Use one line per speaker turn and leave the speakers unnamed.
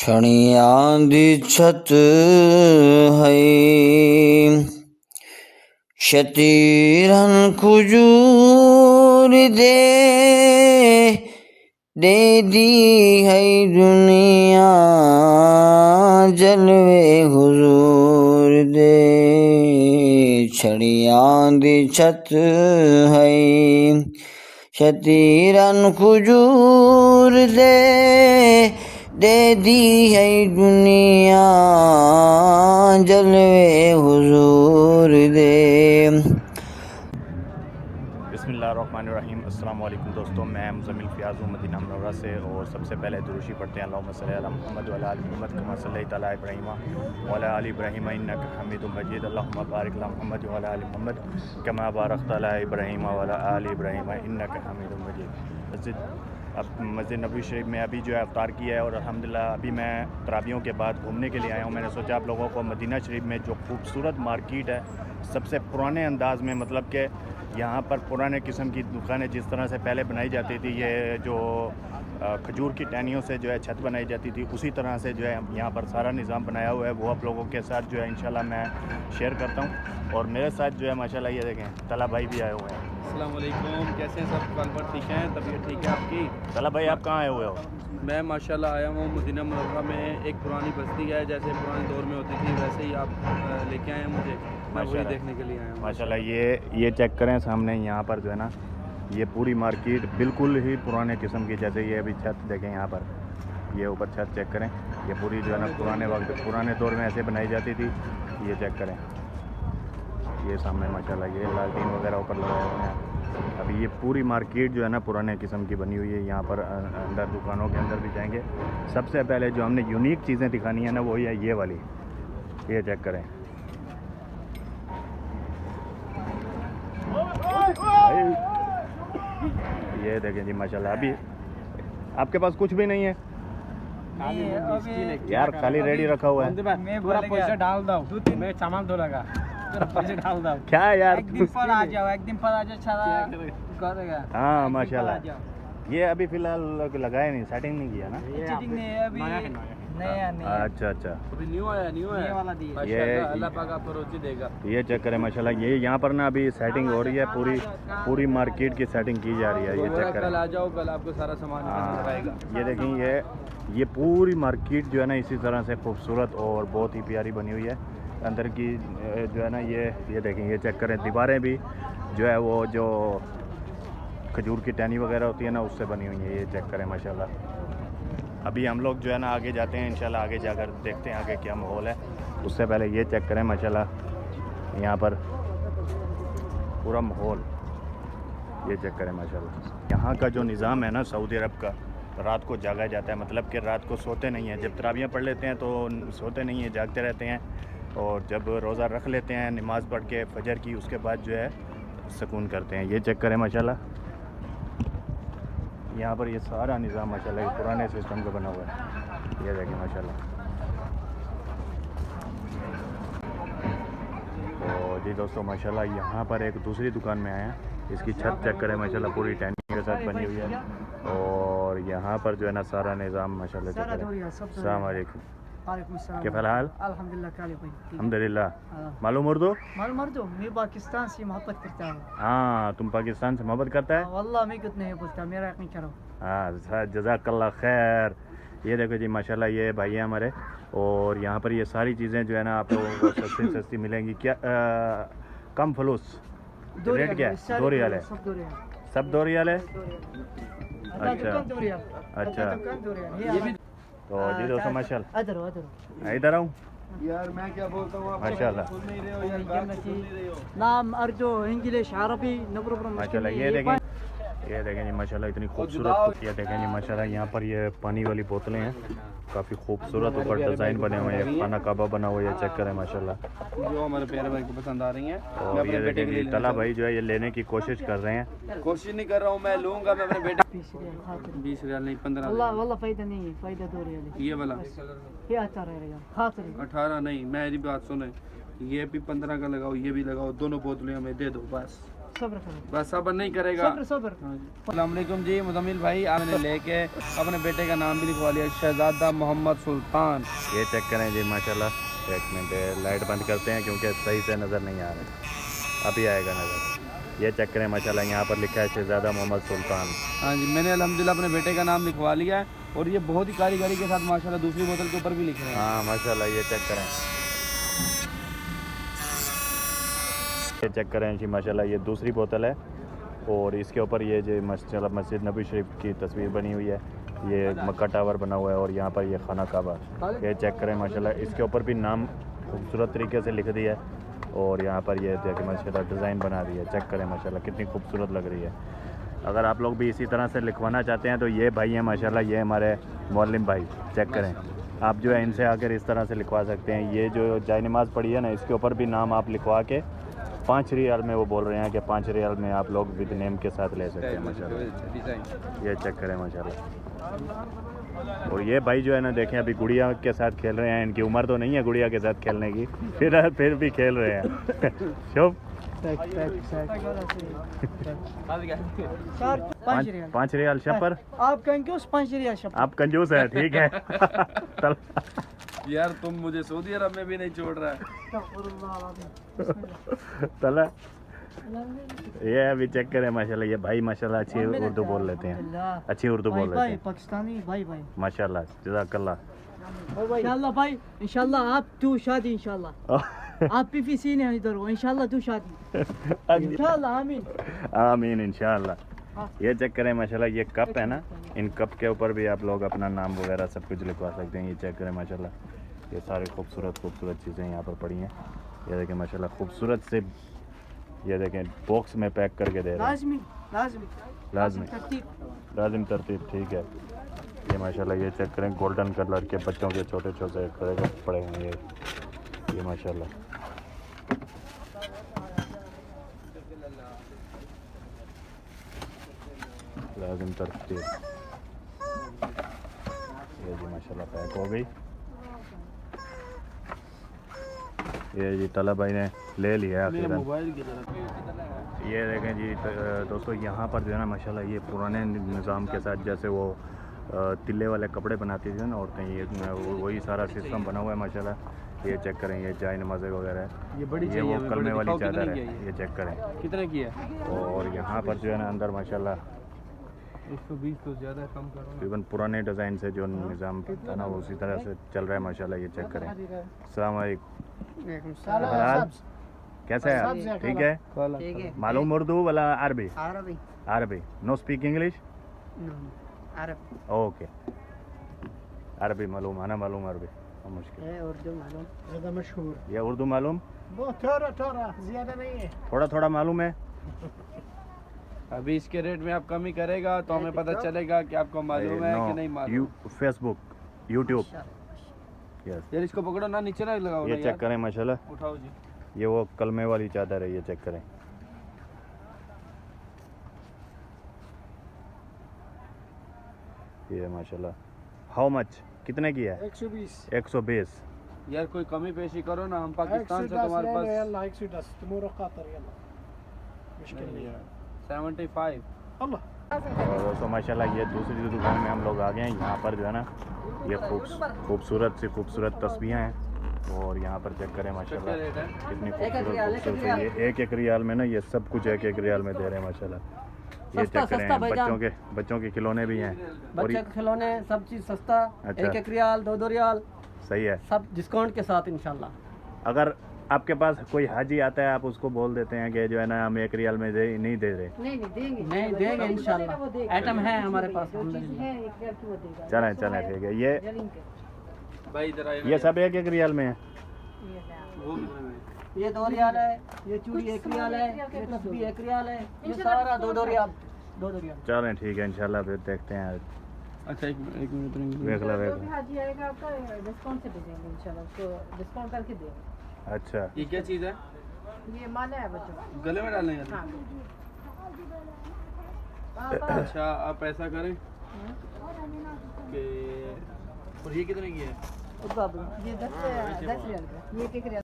छड़ियां दी छत है शतीरन खुजूर दे दी है दुनिया जलवे हुजूर दे। छड़ियां दी छत है शतीरन खुजूर दे दी है दुनिया जलवे हुजूर दे।
बिस्मिल्लाहिर्रहमानिर्रहीम। अस्सलाम वालेकुम दोस्तों, मैं मुज़म्मिल फ़ियाज़ हूँ मदीना मुनव्वरा से। और सबसे पहले दुरूशी पढ़ते हैं अल्लाहुम्मा सल्ली अला मुहम्मद व अला आलि मुहम्मद कमा सल्लैता अला इब्राहीम व अला आलि इब्राहीम इन्नका हमीदुम मजीद। अल्लाहुम्मा बारिक अला मुहम्मद व अला आलि मुहम्मद कमा बारकता अला इब्राहीम व अला आलि इब्राहीम इन्नका हमीदुम मजीद। मस्जिद नबवी शरीफ में अभी जो है इफ्तार किया है और अल्हम्दुलिल्लाह अभी मैं तरावियों के बाद घूमने के लिए आया हूँ। मैंने सोचा आप लोगों को मदीना शरीफ में जो खूबसूरत मार्केट है, सबसे पुराने अंदाज में, मतलब कि यहाँ पर पुराने किस्म की दुकानें जिस तरह से पहले बनाई जाती थी, ये जो खजूर की टहनियों से जो है छत बनाई जाती थी, उसी तरह से जो है यहाँ पर सारा निज़ाम बनाया हुआ है। वो आप लोगों के साथ जो है इंशाल्लाह मैं शेयर करता हूँ। और मेरे साथ जो है माशाल्लाह ये देखें तला भाई भी आए हुए हैं।
अस्सलाम वालेकुम, कैसे हैं सब? कल पर ठीक हैं? तबीयत ठीक है आपकी?
तला भाई आप कहाँ आए हुए हो?
मैं माशाल्लाह आया हूँ मदीना मुनव्वरा में। एक पुरानी बस्ती है, जैसे पुराने दौर में होती थी वैसे ही आप लेके आए हैं मुझे। मैं वही देखने के लिए आया हूँ
माशाल्लाह। ये चेक करें सामने, यहाँ पर जो है ना ये पूरी मार्केट बिल्कुल ही पुराने किस्म की, जैसे ये अभी छत देखें यहाँ पर, ये ऊपर छत चेक करें, ये पूरी जो है ना पुराने दौर में ऐसे बनाई जाती थी। ये चेक करें, ये सामने माशाल्लाह ये लालटीन वगैरह ऊपर लगाए हुए हैं। अभी ये पूरी मार्केट जो है ना पुराने किस्म की बनी हुई है। यहाँ पर अंदर दुकानों के अंदर भी जाएंगे। सबसे पहले जो हमने यूनिक चीज़ें दिखानी है ना वही है ये वाली, ये चेक करें। ये देखें जी माशाल्लाह। अभी आपके पास कुछ भी नहीं है यार, खाली रेडी रखा हुआ है।
मैं पूरा पैसा डाल दो, मैं सामान तो लगा पैसे डाल दो।
क्या यार,
एक दिन पर आ जाओ, एक दिन पर आ जाओ, सारा करेगा।
हाँ माशाल्लाह। ये अभी फिलहाल लगाए नहीं, सेटिंग नहीं किया ना?
सेटिंग नहीं है अभी, नया नहीं।
अच्छा
अभी न्यू है
वाला दिया।
ये
अल्लाह पाक आपको रोजी देगा।
ये चेक करें माशाल्लाह। ये यहाँ पर ना अभी सेटिंग हो रही है, पूरी मार्केट की सेटिंग की जा रही है। ये चेक करें,
कल आ जाओ, कल आपको सारा सामान लगाएगा।
ये देखें, ये पूरी मार्केट जो है ना इसी तरह से खूबसूरत और बहुत ही प्यारी बनी हुई है। अंदर की जो है ना ये देखें, ये चेक करें, दीवारें भी जो है वो जो खजूर की टहनी वगैरह होती है ना उससे बनी हुई है। ये चेक करें माशाल्लाह। अभी हम लोग जो है ना आगे जाते हैं, इंशाल्लाह आगे जाकर देखते हैं आगे क्या माहौल है। उससे पहले ये चेक करें माशाल्लाह, यहाँ पर पूरा माहौल ये चेक करें माशाल्लाह। यहाँ का जो निज़ाम है ना सऊदी अरब का, रात को जागा जाता है, मतलब कि रात को सोते नहीं हैं। जब तरावियाँ पढ़ लेते हैं तो सोते नहीं हैं, जागते रहते हैं। और जब रोज़ा रख लेते हैं नमाज़ पढ़ के फजर की, उसके बाद जो है सुकून करते हैं। ये चेक करें माशाल्लाह। यहाँ पर ये सारा निज़ाम माशाल्लाह पुराने सिस्टम का बना हुआ है। ये देखिए माशाल्लाह। तो जी दोस्तों माशाल्लाह यहाँ पर एक दूसरी दुकान में आए हैं। इसकी छत चेक करें माशाल्लाह, पूरी टहनी के साथ बनी हुई है। और यहाँ पर जो है ना सारा निज़ाम माशाल्लाह चेक करें। अस्सलाम वालेकुम, क्या हाल? अल्हम्दुलिल्लाह। मालूम उर्दू?
मैं पाकिस्तान से मोहब्बत करता हूँ।
हाँ, तुम पाकिस्तान से मोहब्बत करता है?
वल्लाह मैं कुछ नहीं बोलता, मेरा यकीन करो।
हाँ, जज़ाकल्लाह खैर। ये देखो जी माशाल्लाह, ये भाई हैं हमारे। और यहाँ पर ये सारी चीज़ें जो है ना आप लोगों को सस्ती मिलेंगी। क्या कम फलूस रेट क्या है? 2 रियाल है, सब 2 रियाल है। अच्छा। तो जी दोस्तों माशाल्लाह इधर आऊँ
यार, मैं क्या बोलता हूँ
माशाल्लाह
नाम अर्जो इंग्लिश अरबी
माशाल्लाह। ये देखें जी माशाल्लाह, इतनी खूबसूरत। ये देखें जी माशाल्लाह, यहाँ पर ये पानी वाली बोतलें हैं, काफ़ी खूबसूरत ऊपर डिज़ाइन बने हुए हैं, खाना काबा बना हुआ है। चेक करें माशाल्लाह,
जो हमारे प्यारे भाई को पसंद आ रही हैं।
और ये देखें जी तला भाई जो है ये लेने की कोशिश कर रहे हैं।
कोशिश नहीं कर रहा हूँ, मैं लूँगा। मैं अपने बेटे 20 रियाल नहीं, 15
वल्लाह फायदा नहीं है, फायदा 2 रियाल।
ये वाला
ये अच्छा रहेगा,
18 नहीं। मेरी बात सुने, ये भी 15 का लगाओ, ये भी लगाओ, दोनों बोतलें हमें दे दो बस।
सब्र करो,
बस सब्र नहीं करेगा।
सब्र सब्र।
अस्सलाम वालेकुम जी, मुजम्मिल भाई आपने लेके अपने बेटे का नाम भी लिखवा लिया, शहजादा मोहम्मद सुल्तान।
ये चेक करें जी माशाल्लाह। एक मिनट लाइट बंद करते हैं क्योंकि सही से नज़र नहीं आ रहा, अभी आएगा नज़र। ये चेक करें माशाल्लाह, यहाँ पर लिखा है शहजादा मोहम्मद सुल्तान।
हाँ जी, मैंने अल्हम्दुलिल्लाह अपने बेटे का नाम लिखवा लिया है और ये बहुत ही कारीगरी के साथ माशाल्लाह दूसरी बोतल के ऊपर भी लिख रहे हैं।
हाँ माशाल्लाह, ये चेक करें, ये चेक करें जी माशाल्लाह। ये दूसरी बोतल है और इसके ऊपर ये जो मस्जिद नबी शरीफ की तस्वीर बनी हुई है, ये मक्का टावर बना हुआ है और यहाँ पर ये खाना काबा। ये चेक करें माशाल्लाह, इसके ऊपर भी नाम खूबसूरत तरीके से लिख दिया है और यहाँ पर ये देखिए माशाल्लाह डिज़ाइन बना दी है। चेक करें माशाल्लाह कितनी खूबसूरत लग रही है। अगर आप लोग भी इसी तरह से लिखवाना चाहते हैं तो ये भाई हैं माशाल्लाह, ये हमारे मौलम भाई। चेक करें, आप जो है इनसे आकर इस तरह से लिखवा सकते हैं। ये जो जाय नमाज़ पढ़ी है ना, इसके ऊपर भी नाम आप लिखवा के 5 रियाल में, वो बोल रहे हैं कि 5 रियाल में आप लोग विद नेम के साथ ले सकते हैं माशाल्लाह। ये चेक करें माशाल्लाह। और ये भाई जो है ना, देखें अभी गुड़िया के साथ खेल रहे हैं। इनकी उम्र तो नहीं है गुड़िया के साथ खेलने की, फिर भी खेल रहे हैं। शुभ
सर 5 रियाल
5 रियाल शपर।
आप कहेंगे उस 5 रियाल शपर।
आप कंजूस है, ठीक है।
यार तुम मुझे सऊदी अरब में भी नहीं छोड़ रहा है।
तला ये अभी चेक करें माशाल्लाह, ये भाई माशाल्लाह अच्छी उर्दू बोल लेते हैं, अच्छी उर्दू बोल लेते हैं
पाकिस्तानी भाई भाई
माशाल्लाह। जज़ाकल्लाह।
इंशाल्लाह भाई, इंशाल्लाह आप तू शादी, इंशाल्लाह आप पीफीसी ने इधर हो, इंशाल्लाह तू शादी, इंशाल्लाह आमीन
आमीन इंशाल्लाह। ये चेक करें माशाल्लाह, ये कप है ना, इन कप के ऊपर भी आप लोग अपना नाम वगैरह सब कुछ लिखवा सकते हैं। ये चेक करें माशाल्लाह, ये सारी खूबसूरत चीज़ें यहाँ पर पड़ी हैं। ये देखें माशाल्लाह खूबसूरत से, ये देखें बॉक्स में पैक करके दे रहे हैं।
लाजमी लाजमी
लाजमी
तरतीब।
लाजिम तरतीब, ठीक है। ये माशाल्लाह, ये चेक करें गोल्डन कलर के बच्चों के छोटे छोटे कपड़े हैं ये माशाल्लाह। लाजिम तरतीब, ये जी माशाल्लाह पैक हो गई। ये जी तला भाई ने ले लिया आखिरन। ये देखें जी दोस्तों, यहाँ पर जो है ना माशाल्लाह, ये पुराने निज़ाम के साथ, जैसे वो तिल्ले वाले कपड़े बनाती थी ना औरतें, ये वही सारा सिस्टम बना हुआ है माशाल्लाह। ये चेक करें, ये जाय नमाज़ें वगैरह,
ये बड़ी
ये वो कलमे वाली चादर है।
है।
ये चेक करें,
कितने की है?
और यहाँ पर जो है ना अंदर माशाल्लाह
120 तो ज़्यादा कम करो।
तकरीबन पुराने डिज़ाइन से जो निज़ाम था ना, वो उसी तरह से चल रहा है माशाल्लाह। ये चेक करें। अस्सलाम वालेकुम, कैसे हैं आप? ठीक है। मालूम उर्दू वाला अरबी? अरबी। No speak English? ओके। अरबी मालूम, आना मालूम अरबी मुश्किल है।
उर्दू मालूम, ज़्यादा मशहूर।
ये उर्दू मालूम?
बहुत थोड़ा थोड़ा, ज़्यादा नहीं है।
थोड़ा थोड़ा मालूम है।
अभी इसके रेट में आप कमी करेगा तो हमें पता चलेगा कि आपको मालूम है कि नहीं मालूम।
Facebook, YouTube. यस।
यार इसको पकड़ो ना, नीचे ना लगाओ।
ये चेक करें माशाल्लाह,
उठाओ जी।
ये वो कलमे वाली चादर है। ये चेक करें, ये माशाल्लाह। हाउ मच, कितने की है?
120।
120।
यार कोई कमी पेशी करो ना, हम पाकिस्तान से तुम्हारे पास
110 तुम्हारा खातर यल्ला मुश्किल नहीं है।
75।
अल्लाह।
और दोस्तों माशाल्लाह, ये दूसरी दुकान में हम लोग आ गए हैं। यहाँ पर जो है ना, ये खूबसूरत तस्वीरें हैं और यहाँ पर चेक करें माशाल्लाह
रेट है?
कितनी खूबसूरत है। ये 1 रियाल में ना, ये सब कुछ 1 रियाल में दे रहे हैं माशाल्लाह। ये चेक करें, बच्चों के खिलौने भी हैं। और
बच्चे के खिलौने सब चीज़ सस्ता।
अच्छा।
1 रियाल 2 रियाल
सही है,
सब डिस्काउंट के साथ इंशाल्लाह।
अगर आपके पास कोई हाजी आता है, आप उसको बोल देते हैं कि जो है ना हम 1 रियाल में नहीं दे रहे।
नहीं देंगे इंशाल्लाह, आइटम है हमारे पास।
चलें ठीक है। ये
भाई इधर आइए।
ये सब 1 रियाल में है।
वो कितने में?
ये 2 रियाल है, ये चूड़ी 1 रियाल है, ये तस्बीह 1 रियाल है, ये सारा 2 रियाल 2 रियाल।
चलें ठीक है, इंशाल्लाह फिर देखते हैं।
अच्छा एक मिनट
देख लो
हाजी आएगा आपका डिस्काउंट से भेजेंगे इंशाल्लाह, उसको डिस्काउंट करके देंगे।
अच्छा,
ये क्या चीज़ है?
ये माला है बच्चों का।
गले में डालने का?
हाँ।
अच्छा आप ऐसा करें कि, और ये कितने की है?
ये 10 रियाल का, ये 1 रियाल।